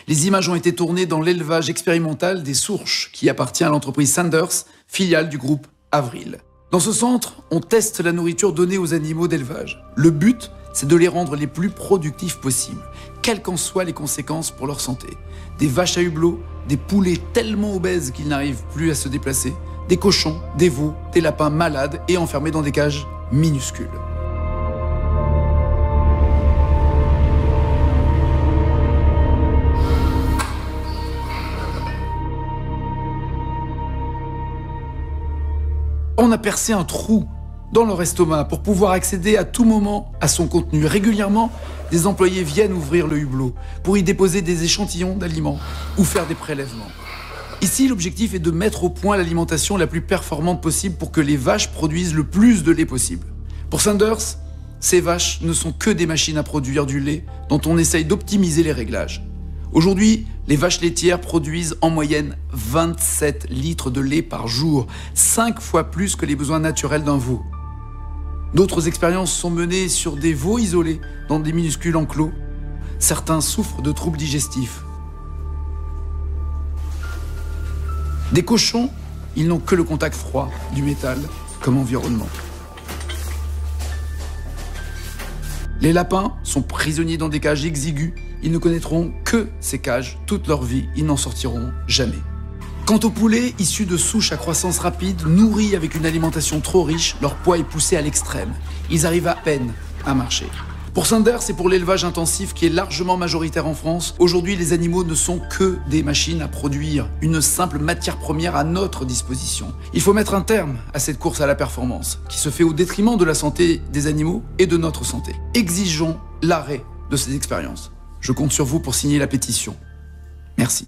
Les images ont été tournées dans l'élevage expérimental des Sourches, qui appartient à l'entreprise Sanders, filiale du groupe Avril. Dans ce centre, on teste la nourriture donnée aux animaux d'élevage. Le but, c'est de les rendre les plus productifs possibles, quelles qu'en soient les conséquences pour leur santé. Des vaches à hublot, des poulets tellement obèses qu'ils n'arrivent plus à se déplacer, des cochons, des veaux, des lapins malades et enfermés dans des cages minuscules. On a percé un trou dans leur estomac pour pouvoir accéder à tout moment à son contenu. Régulièrement, des employés viennent ouvrir le hublot pour y déposer des échantillons d'aliments ou faire des prélèvements. Ici, l'objectif est de mettre au point l'alimentation la plus performante possible pour que les vaches produisent le plus de lait possible. Pour Sanders, ces vaches ne sont que des machines à produire du lait dont on essaye d'optimiser les réglages. Aujourd'hui, les vaches laitières produisent en moyenne 27 litres de lait par jour, 5 fois plus que les besoins naturels d'un veau. D'autres expériences sont menées sur des veaux isolés dans des minuscules enclos. Certains souffrent de troubles digestifs. Des cochons, ils n'ont que le contact froid du métal comme environnement. Les lapins sont prisonniers dans des cages exiguës. Ils ne connaîtront que ces cages toute leur vie. Ils n'en sortiront jamais. Quant aux poulets, issus de souches à croissance rapide, nourris avec une alimentation trop riche, leur poids est poussé à l'extrême. Ils arrivent à peine à marcher. Pour Sanders et pour l'élevage intensif qui est largement majoritaire en France, aujourd'hui les animaux ne sont que des machines à produire, une simple matière première à notre disposition. Il faut mettre un terme à cette course à la performance, qui se fait au détriment de la santé des animaux et de notre santé. Exigeons l'arrêt de ces expériences. Je compte sur vous pour signer la pétition. Merci.